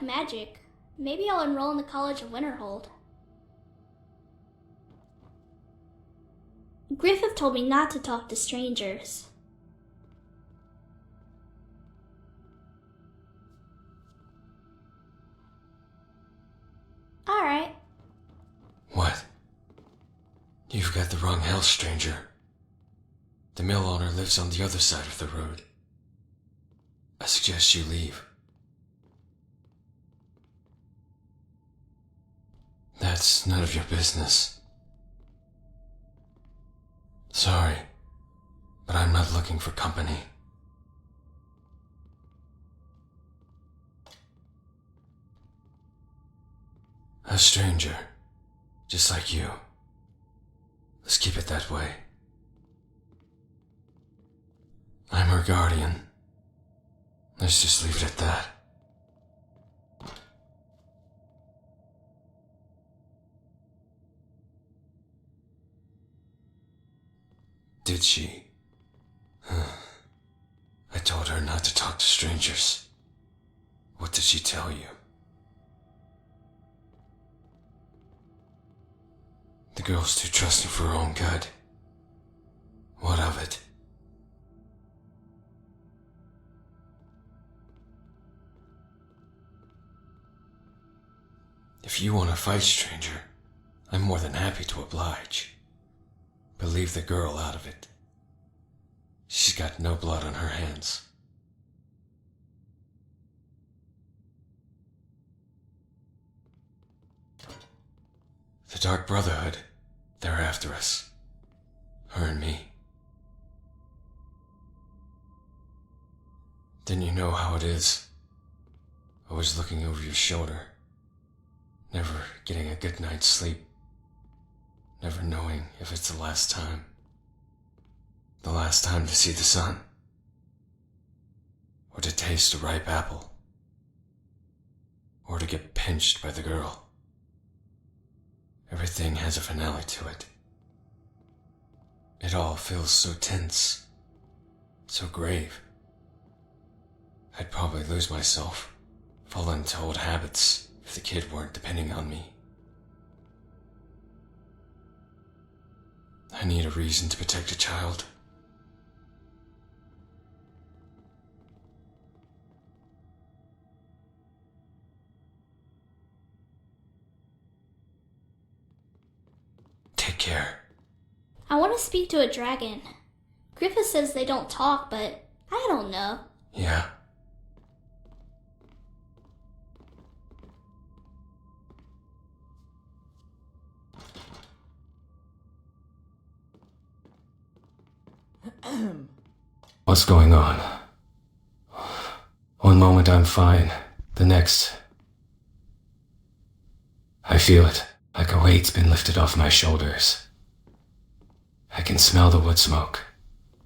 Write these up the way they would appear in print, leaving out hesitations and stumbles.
like magic. Maybe I'll enroll in the College of Winterhold. Griffith told me not to talk to strangers. Alright. What? You've got the wrong house, stranger. The mill owner lives on the other side of the road. I suggest you leave. That's none of your business. Sorry, but I'm not looking for company. A stranger, just like you. Let's keep it that way. I'm her guardian. Let's just leave it at that. Did she? I told her not to talk to strangers. What did she tell you? The girl's too trusting for her own good. What of it? If you want to fight, stranger, I'm more than happy to oblige. But leave the girl out of it. She's got no blood on her hands. The Dark Brotherhood, they're after us. Her and me. Didn't you know how it is? Always looking over your shoulder. Never getting a good night's sleep. Never knowing if it's the last time. The last time to see the sun. Or to taste a ripe apple. Or to get pinched by the girl. Everything has a finale to it. It all feels so tense. So grave. I'd probably lose myself. Fall into old habits if the kid weren't depending on me. I need a reason to protect a child. Take care. I want to speak to a dragon. Griffith says they don't talk, but I don't know. Yeah. What's going on? One moment I'm fine, the next... I feel it, like a weight's been lifted off my shoulders. I can smell the wood smoke,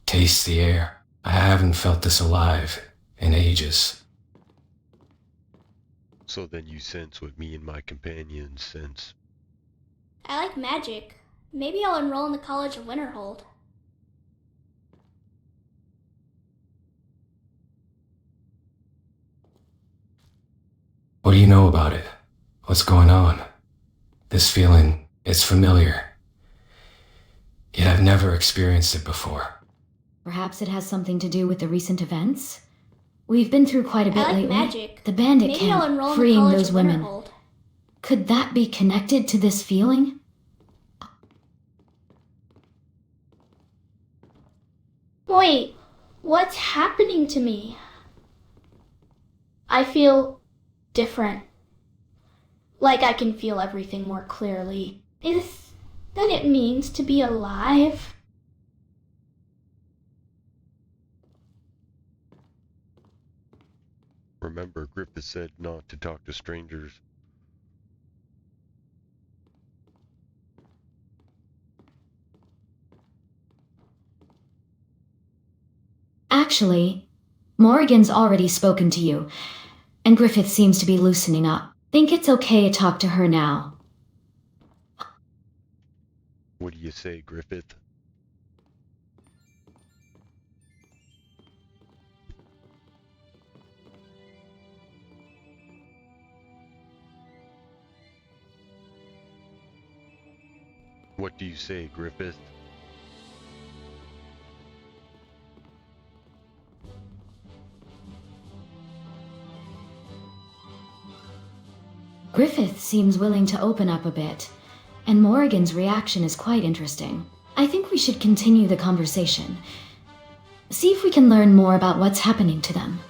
taste the air. I haven't felt this alive in ages. So then you sense what me and my companions sense. I like magic. Maybe I'll enroll in the College of Winterhold. What do you know about it? What's going on? This feeling, it's familiar. Yet I've never experienced it before. Perhaps it has something to do with the recent events? We've been through quite a bit I like lately. magic. The bandit Maybe I'll enroll camp, in the freeing College those of women. Winterhold. Could that be connected to this feeling? Wait, what's happening to me? I feel different. Like I can feel everything more clearly. Is that it means to be alive? Remember, Griffith said not to talk to strangers. Actually, Morrigan's already spoken to you, and Griffith seems to be loosening up. Think it's okay to talk to her now. What do you say, Griffith? What do you say, Griffith? Griffith seems willing to open up a bit, and Morrigan's reaction is quite interesting. I think we should continue the conversation. See if we can learn more about what's happening to them.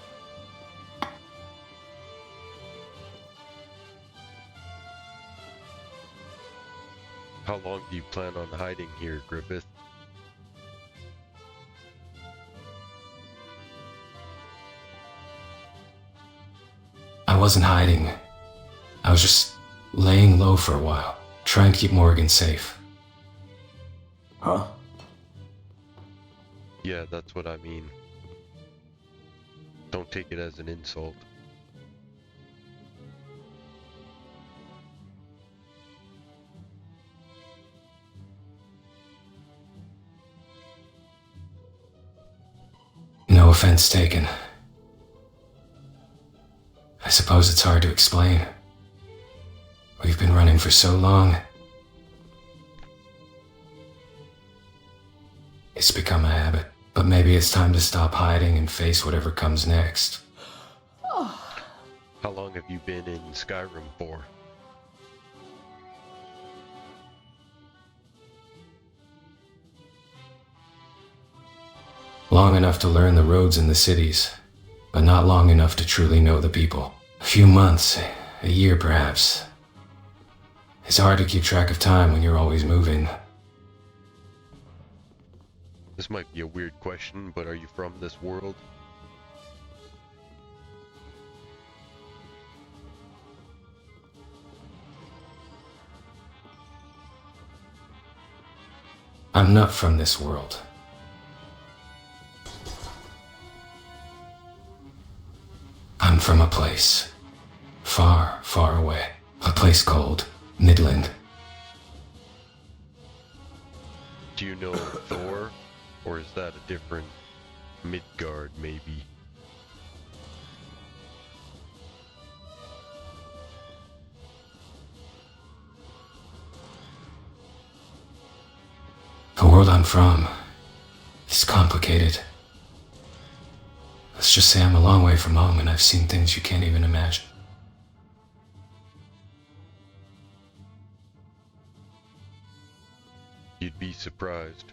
How long do you plan on hiding here, Griffith? I wasn't hiding. I was just laying low for a while, trying to keep Morgan safe. Huh? Yeah, that's what I mean. Don't take it as an insult. No offense taken. I suppose it's hard to explain. We've been running for so long. It's become a habit. But maybe it's time to stop hiding and face whatever comes next. How long have you been in Skyrim for? Long enough to learn the roads in the cities, but not long enough to truly know the people. A few months, a year perhaps. It's hard to keep track of time when you're always moving. This might be a weird question, but are you from this world? I'm not from this world. I'm from a place far, far away. A place called Midland. Do you know Thor? Or is that a different Midgard, maybe? The world I'm from is complicated. Let's just say I'm a long way from home and I've seen things you can't even imagine. You'd be surprised.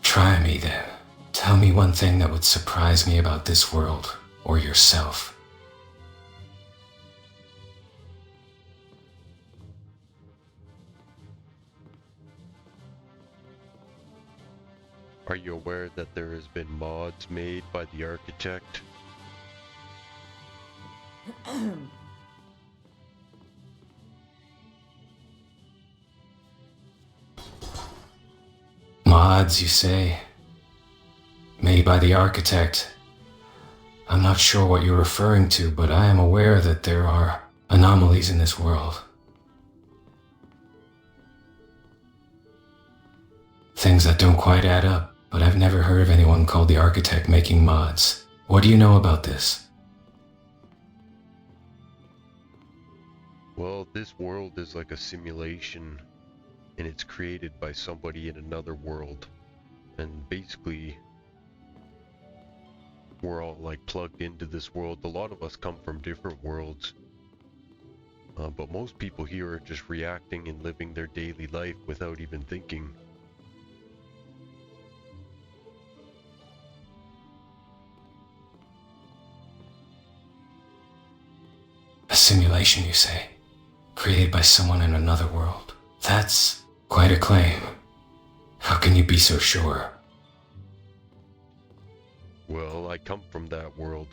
Try me then. Tell me one thing that would surprise me about this world, or yourself. Are you aware that there has been mods made by the architect? Mods, you say? Made by the architect. I'm not sure what you're referring to, but I am aware that there are anomalies in this world. Things that don't quite add up, but I've never heard of anyone called the architect making mods. What do you know about this? Well, this world is like a simulation, and it's created by somebody in another world. And basically, we're all like plugged into this world. A lot of us come from different worlds. But most people here are just reacting and living their daily life without even thinking. A simulation, you say? Created by someone in another world? That's quite a claim. How can you be so sure? Well, I come from that world.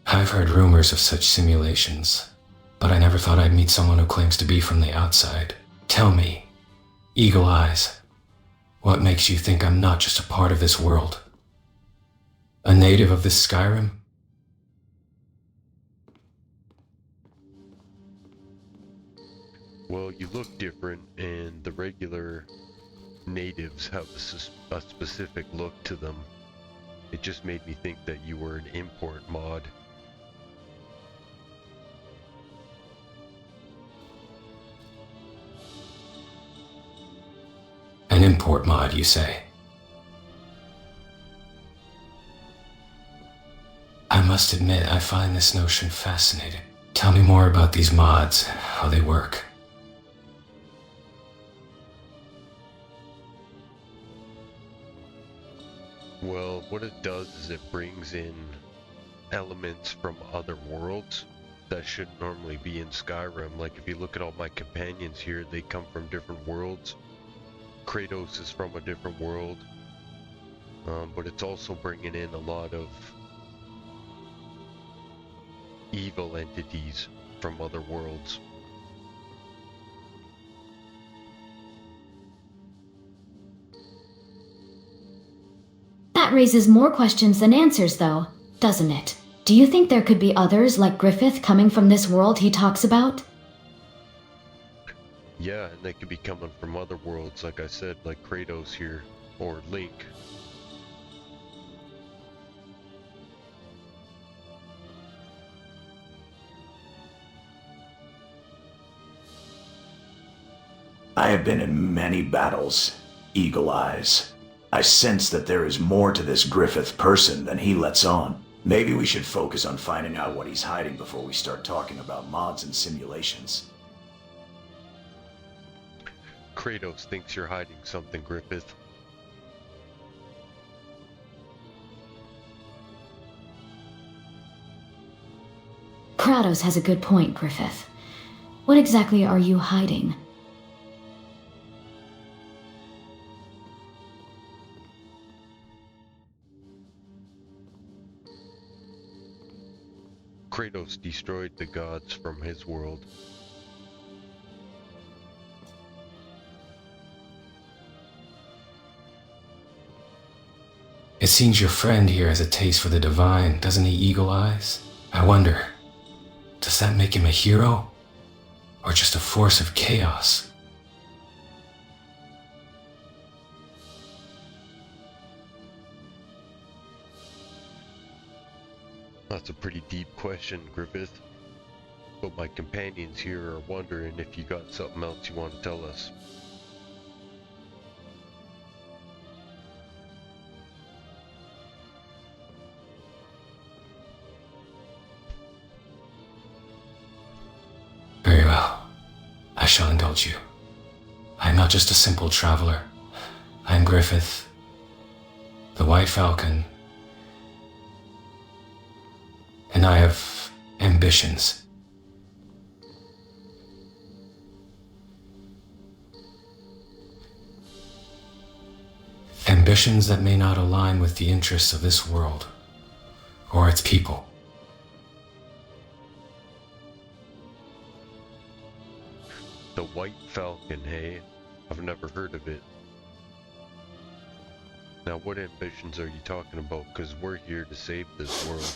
I've heard rumors of such simulations, but I never thought I'd meet someone who claims to be from the outside. Tell me, Eagle Eyes, what makes you think I'm not just a part of this world? A native of this Skyrim? Well, you look different, and the regular natives have a specific look to them. It just made me think that you were an import mod. An import mod, you say? I must admit, I find this notion fascinating. Tell me more about these mods, how they work. Well, what it does is it brings in elements from other worlds that shouldn't normally be in Skyrim. Like if you look at all my companions here, they come from different worlds. Kratos is from a different world, but it's also bringing in a lot of evil entities from other worlds. That raises more questions than answers, though, doesn't it? Do you think there could be others like Griffith coming from this world he talks about? Yeah, and they could be coming from other worlds, like I said, like Kratos here, or Link. I have been in many battles, Eagle Eyes. I sense that there is more to this Griffith person than he lets on. Maybe we should focus on finding out what he's hiding before we start talking about mods and simulations. Kratos thinks you're hiding something, Griffith. Kratos has a good point, Griffith. What exactly are you hiding? Kratos destroyed the gods from his world. It seems your friend here has a taste for the divine, doesn't he, Eagle Eyes? I wonder, does that make him a hero? Or just a force of chaos? That's a pretty deep question, Griffith. But my companions here are wondering if you got something else you want to tell us. Very well. I shall indulge you. I am not just a simple traveler. I am Griffith, the White Falcon, and I have ambitions. Ambitions that may not align with the interests of this world or its people. The White Falcon, hey? I've never heard of it. Now, what ambitions are you talking about? Because we're here to save this world.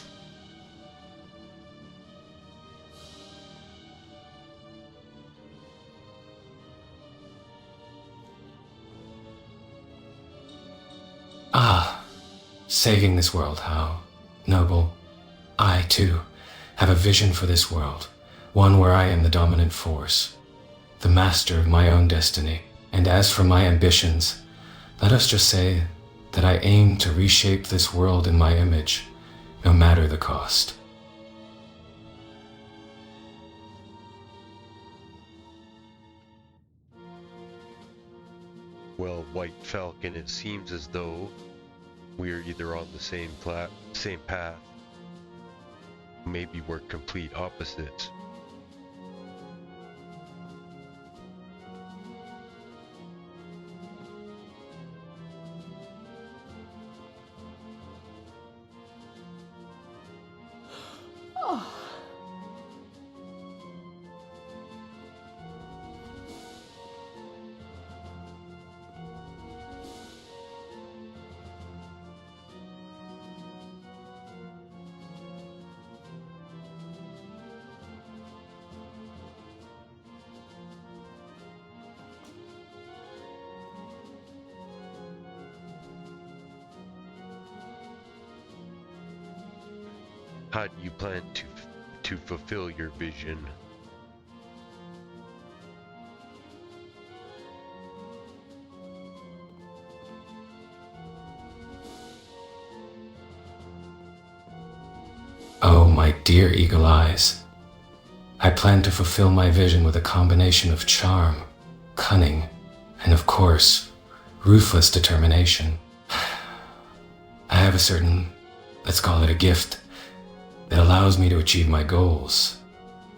Ah, saving this world, how noble. I, too, have a vision for this world, one where I am the dominant force, the master of my own destiny. And as for my ambitions, let us just say that I aim to reshape this world in my image, no matter the cost. Well, White Falcon, it seems as though we are either on the same path. Maybe we're complete opposites. How do you plan to fulfill your vision? Oh, my dear Eagle Eyes. I plan to fulfill my vision with a combination of charm, cunning, and of course, ruthless determination. I have a certain, let's call it a gift, that allows me to achieve my goals,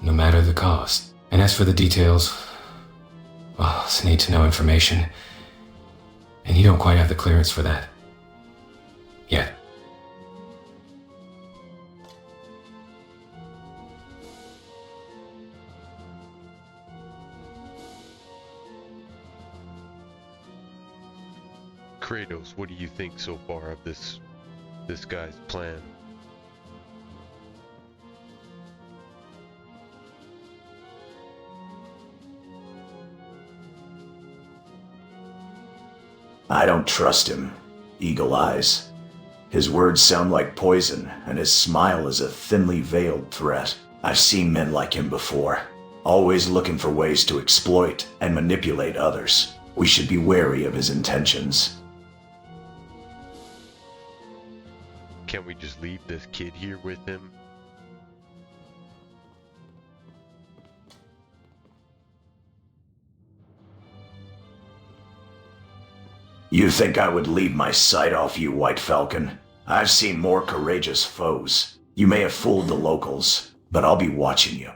no matter the cost. And as for the details, well, it's need-to-know information, and you don't quite have the clearance for that. Yet. Kratos, what do you think so far of this guy's plan? I don't trust him, Eagle Eyes. His words sound like poison, and his smile is a thinly veiled threat. I've seen men like him before, always looking for ways to exploit and manipulate others. We should be wary of his intentions. Can't we just leave this kid here with him? You think I would leave my sight off you, White Falcon? I've seen more courageous foes. You may have fooled the locals, but I'll be watching you.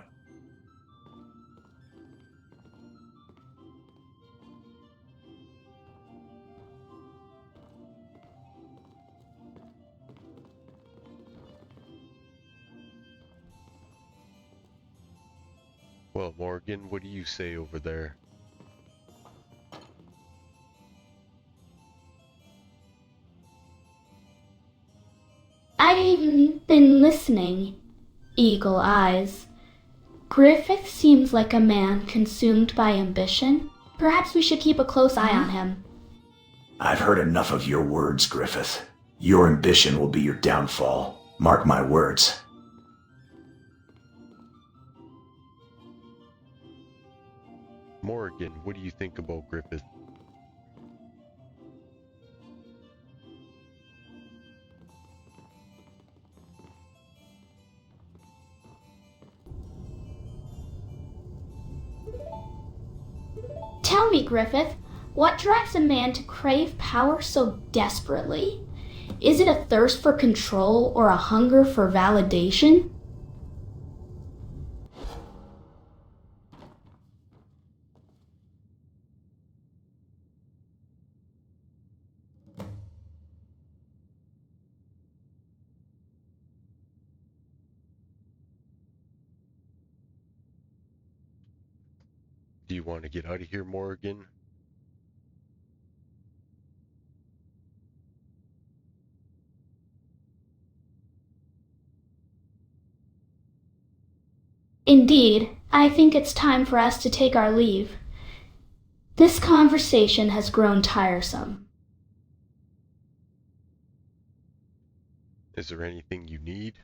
Well, Morgan, what do you say over there? I've been listening, Eagle Eyes. Griffith seems like a man consumed by ambition. Perhaps we should keep a close eye on him. I've heard enough of your words, Griffith. Your ambition will be your downfall. Mark my words. Morgan, what do you think about Griffith? Tell me, Griffith, what drives a man to crave power so desperately? Is it a thirst for control or a hunger for validation? Do you want to get out of here, Morgan? Indeed, I think it's time for us to take our leave. This conversation has grown tiresome. Is there anything you need?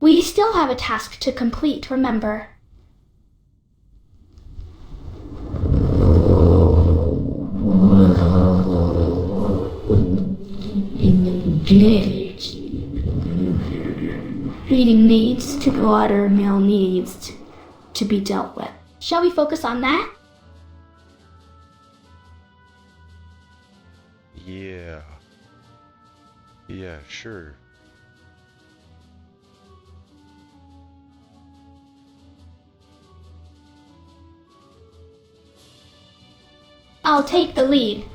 We still have a task to complete, remember. Feeding needs to go water meal needs to be dealt with. Shall we focus on that? Yeah. Yeah, sure. I'll take the lead.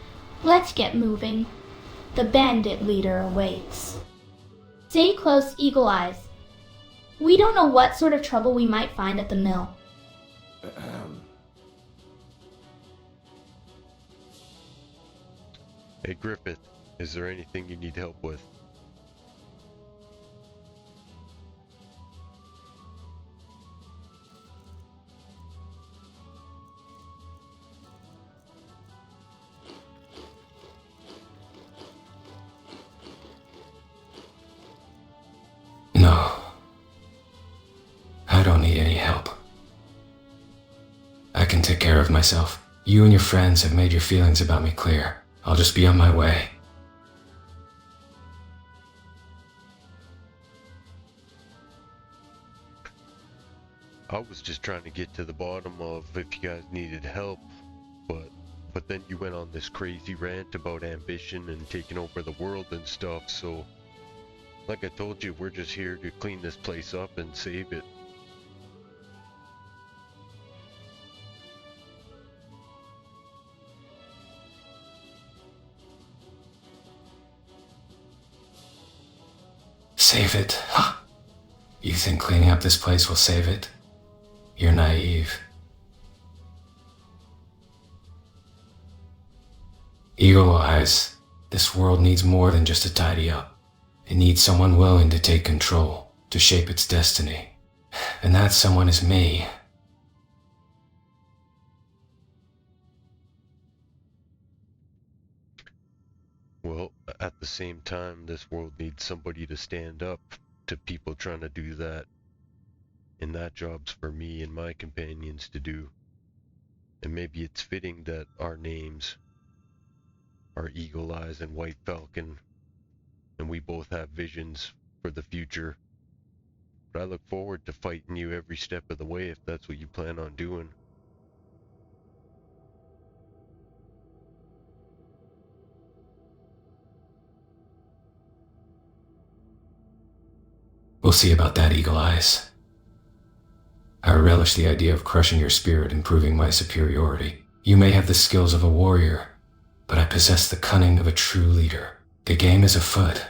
Let's get moving. The bandit leader awaits. Stay close, Eagle Eyes. We don't know what sort of trouble we might find at the mill. Hey, Griffith, is there anything you need help with? care of myself. You and your friends have made your feelings about me clear. I'll just be on my way. I was just trying to get to the bottom of if you guys needed help, but then you went on this crazy rant about ambition and taking over the world and stuff, so like I told you, we're just here to clean this place up and save it. Save it? Huh. You think cleaning up this place will save it? You're naive. Eagle Eyes, this world needs more than just a tidy up. It needs someone willing to take control, to shape its destiny. And that someone is me. Well, at the same time, this world needs somebody to stand up to people trying to do that. And that job's for me and my companions to do. And maybe it's fitting that our names are Eagle Eyes and White Falcon, and we both have visions for the future. But I look forward to fighting you every step of the way if that's what you plan on doing. We'll see about that, Eagle Eyes. I relish the idea of crushing your spirit and proving my superiority. You may have the skills of a warrior, but I possess the cunning of a true leader. The game is afoot,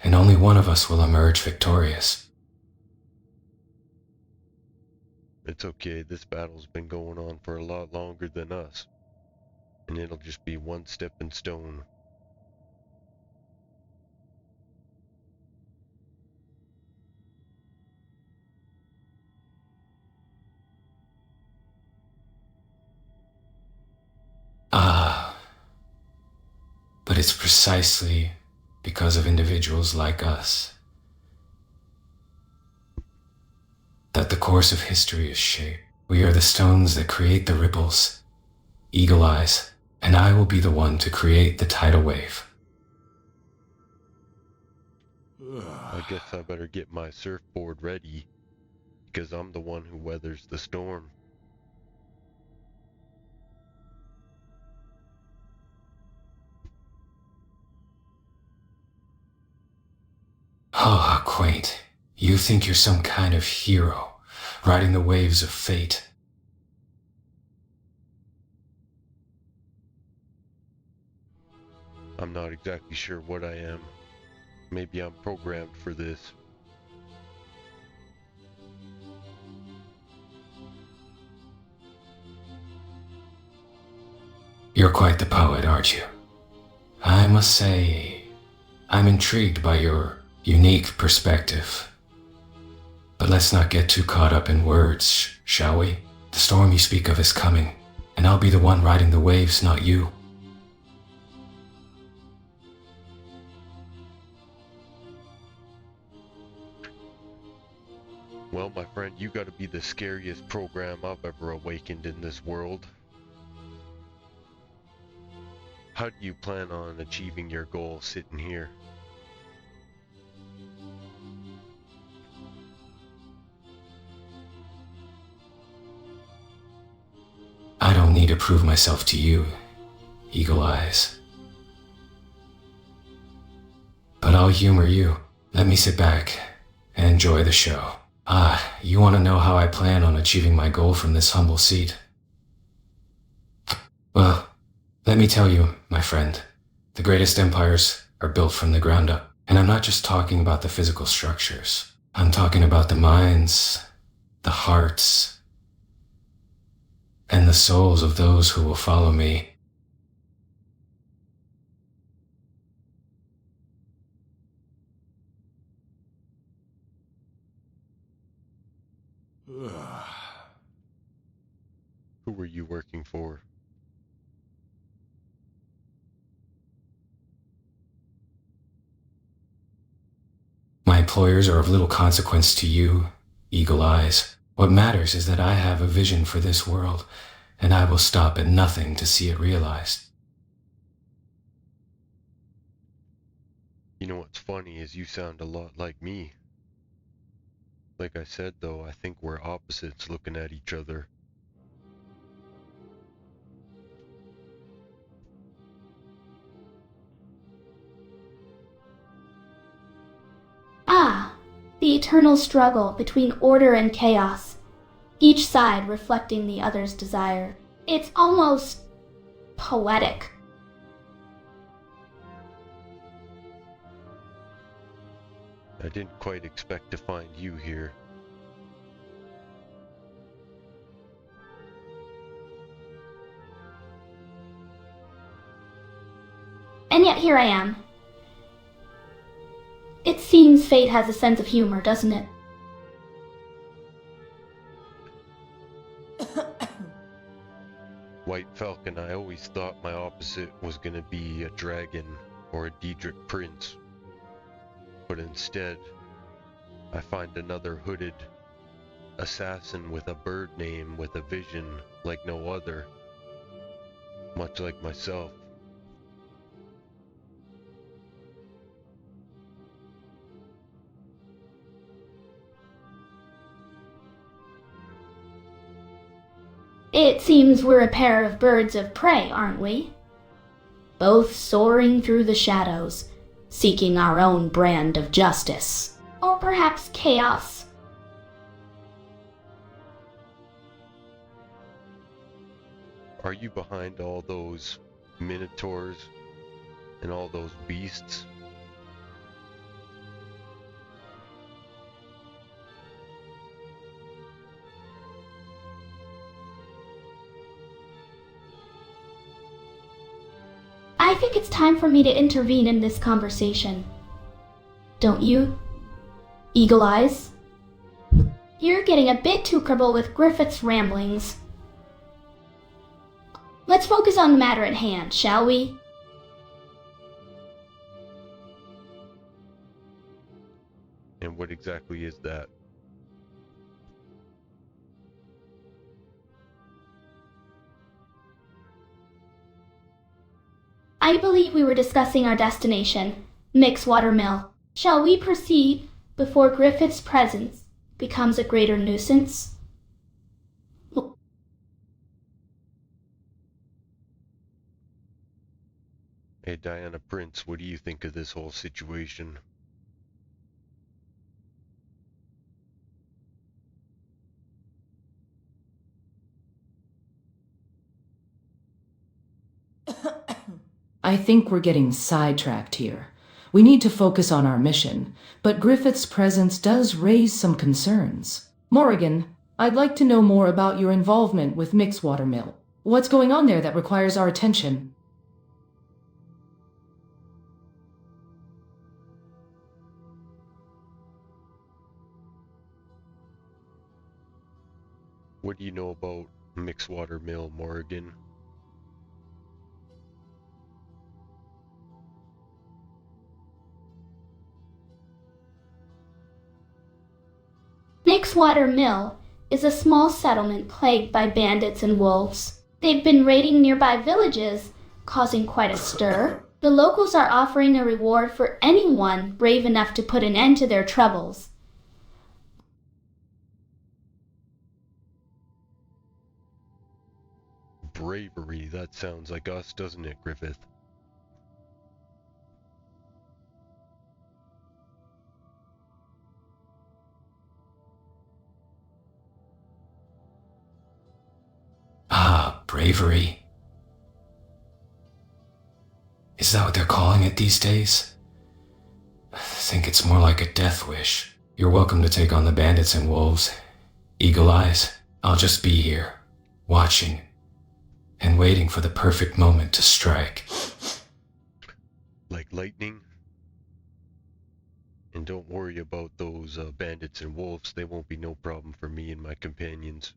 and only one of us will emerge victorious. It's okay, this battle's been going on for a lot longer than us, and it'll just be one stepping stone. But it's precisely because of individuals like us that the course of history is shaped. We are the stones that create the ripples. Eagle Eyes, and I will be the one to create the tidal wave. I guess I better get my surfboard ready, because I'm the one who weathers the storm. Oh, how quaint. You think you're some kind of hero, riding the waves of fate. I'm not exactly sure what I am. Maybe I'm programmed for this. You're quite the poet, aren't you? I must say, I'm intrigued by your unique perspective. But let's not get too caught up in words, shall we? The storm you speak of is coming, and I'll be the one riding the waves, not you. Well, my friend, you gotta be the scariest program I've ever awakened in this world. How do you plan on achieving your goal sitting here? I don't need to prove myself to you, Eagle Eyes. But I'll humor you. Let me sit back and enjoy the show. You want to know how I plan on achieving my goal from this humble seat? Well, let me tell you, my friend, the greatest empires are built from the ground up. And I'm not just talking about the physical structures. I'm talking about the minds, the hearts, and the souls of those who will follow me. Who were you working for? My employers are of little consequence to you, Eagle Eyes. What matters is that I have a vision for this world, and I will stop at nothing to see it realized. You know what's funny is you sound a lot like me. Like I said though, I think we're opposites looking at each other. Ah, the eternal struggle between order and chaos, each side reflecting the other's desire. It's almost poetic. I didn't quite expect to find you here. And yet here I am. It seems fate has a sense of humor, doesn't it? White Falcon, I always thought my opposite was gonna be a dragon or a Diedrich prince. But instead, I find another hooded assassin with a bird name with a vision like no other, much like myself. It seems we're a pair of birds of prey, aren't we? Both soaring through the shadows, seeking our own brand of justice. Or perhaps chaos. Are you behind all those minotaurs and all those beasts? I think it's time for me to intervene in this conversation. Don't you? Eagle Eyes? You're getting a bit too comfortable with Griffith's ramblings. Let's focus on the matter at hand, shall we? And what exactly is that? I believe we were discussing our destination, Mixwater Mill. Shall we proceed before Griffith's presence becomes a greater nuisance? Hey Diana Prince, what do you think of this whole situation? I think we're getting sidetracked here. We need to focus on our mission, but Griffith's presence does raise some concerns. Morrigan, I'd like to know more about your involvement with Mixwater Mill. What's going on there that requires our attention? What do you know about Mixwater Mill, Morrigan? Mixwater Mill is a small settlement plagued by bandits and wolves. They've been raiding nearby villages, causing quite a stir. The locals are offering a reward for anyone brave enough to put an end to their troubles. Bravery, that sounds like us, doesn't it, Griffith? Ah, bravery. Is that what they're calling it these days? I think it's more like a death wish. You're welcome to take on the bandits and wolves. Eagle Eyes, I'll just be here, watching, and waiting for the perfect moment to strike. Like lightning? And don't worry about those bandits and wolves, they won't be no problem for me and my companions.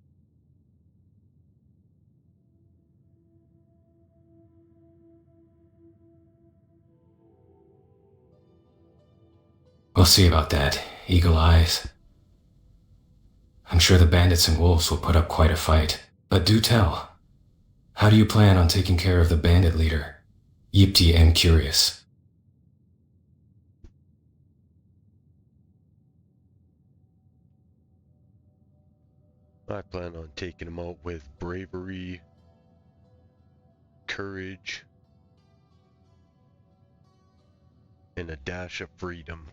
We'll see about that, Eagle Eyes. I'm sure the bandits and wolves will put up quite a fight, but do tell, How do you plan on taking care of the bandit leader? Yipti am curious. I plan on taking him out with bravery, courage, and a dash of freedom.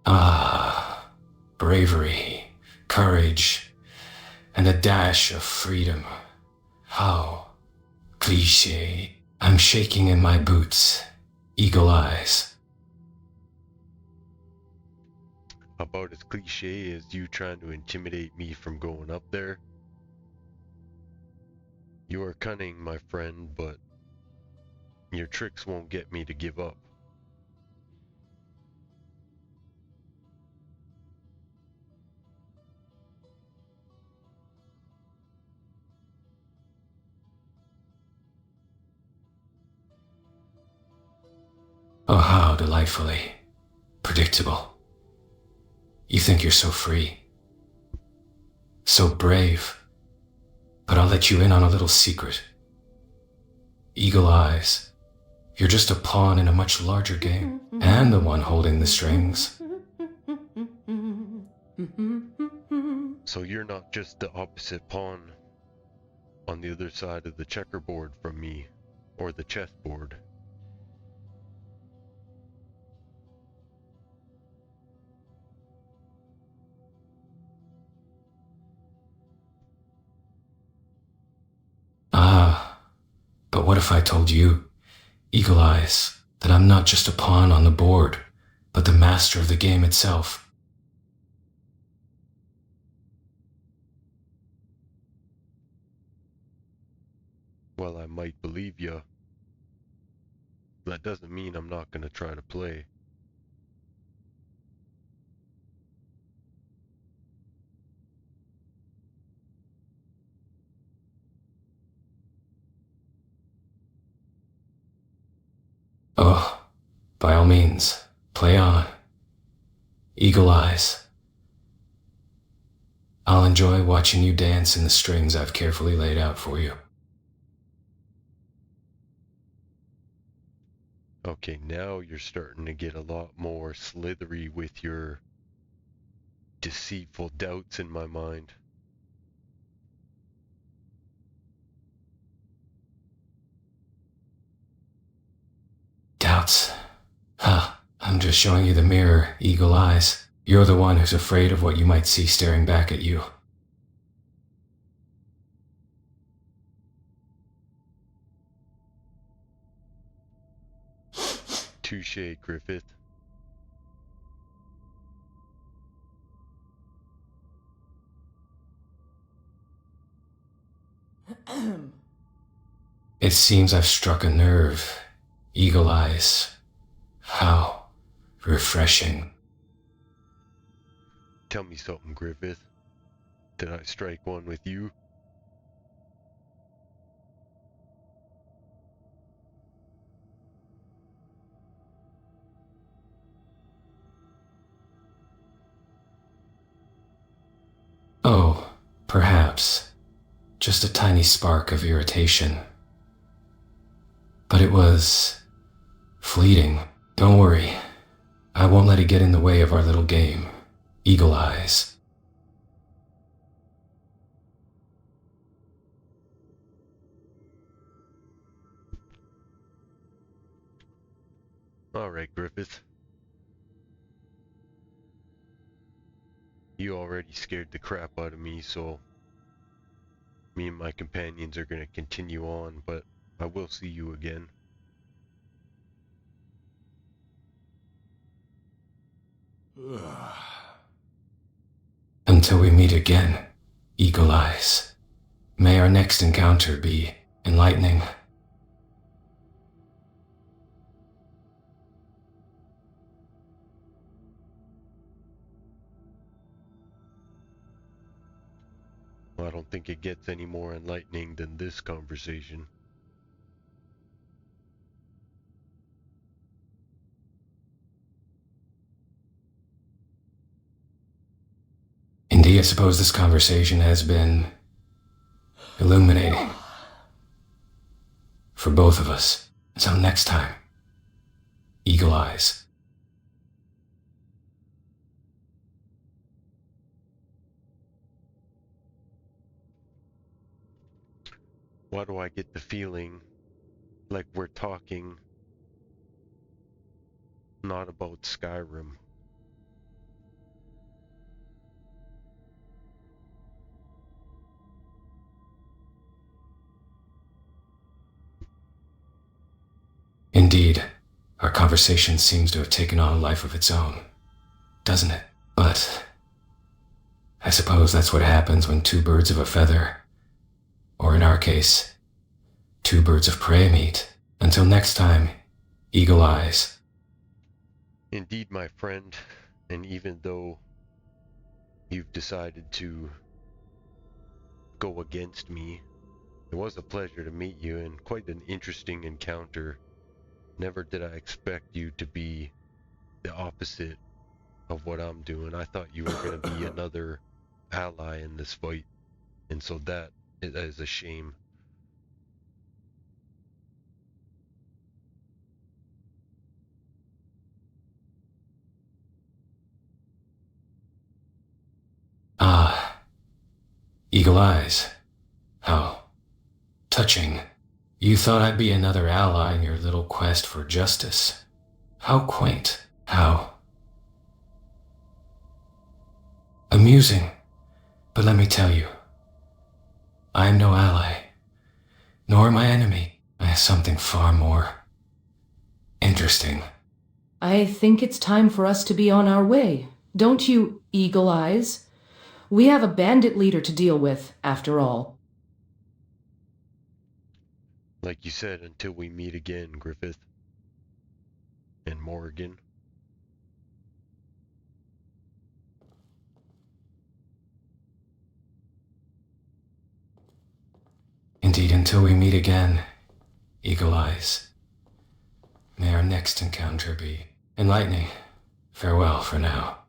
Ah, bravery, courage, and a dash of freedom. How cliché. I'm shaking in my boots. Eagle eyes. About as cliche as you trying to intimidate me from going up there. You are cunning, my friend, but your tricks won't get me to give up. Oh, how delightfully predictable. You think you're so free, so brave, but I'll let you in on a little secret. Eagle eyes, you're just a pawn in a much larger game, and the one holding the strings. So you're not just the opposite pawn on the other side of the checkerboard from me, or the chessboard. Ah, but what if I told you, Eagle Eyes, that I'm not just a pawn on the board, but the master of the game itself? Well, I might believe ya. That doesn't mean I'm not gonna try to play. Oh, by all means, play on. Eagle Eyes. I'll enjoy watching you dance in the strings I've carefully laid out for you. Okay, now you're starting to get a lot more slithery with your deceitful doubts in my mind. Doubts? Huh, I'm just showing you the mirror, Eagle Eyes. You're the one who's afraid of what you might see staring back at you. Touché, Griffith. It seems I've struck a nerve. Eagle Eyes. How refreshing. Tell me something, Griffith. Did I strike one with you? Oh, perhaps. Just a tiny spark of irritation. But it was fleeting. Don't worry. I won't let it get in the way of our little game. Eagle Eyes. Alright, Griffith. You already scared the crap out of me, so me and my companions are gonna continue on, but I will see you again. Until we meet again, Eagle Eyes. May our next encounter be enlightening. I don't think it gets any more enlightening than this conversation. Indeed, I suppose this conversation has been illuminating for both of us. Until next time, Eagle Eyes. Why do I get the feeling like we're talking not about Skyrim? Indeed, our conversation seems to have taken on a life of its own, doesn't it? But I suppose that's what happens when two birds of a feather, or in our case, two birds of prey meet. Until next time, Eagle Eyes. Indeed, my friend, and even though you've decided to go against me, it was a pleasure to meet you and quite an interesting encounter. Never did I expect you to be the opposite of what I'm doing. I thought you were going to be another ally in this fight, and so that is a shame. Ah, Eagle Eyes. How touching. You thought I'd be another ally in your little quest for justice. How quaint. How amusing. But let me tell you, I am no ally, nor my enemy. I have something far more interesting. I think it's time for us to be on our way. Don't you, Eagle Eyes? We have a bandit leader to deal with, after all. Like you said, until we meet again, Griffith. And Morrigan. Indeed, until we meet again, Eagle Eyes. May our next encounter be enlightening. Farewell for now.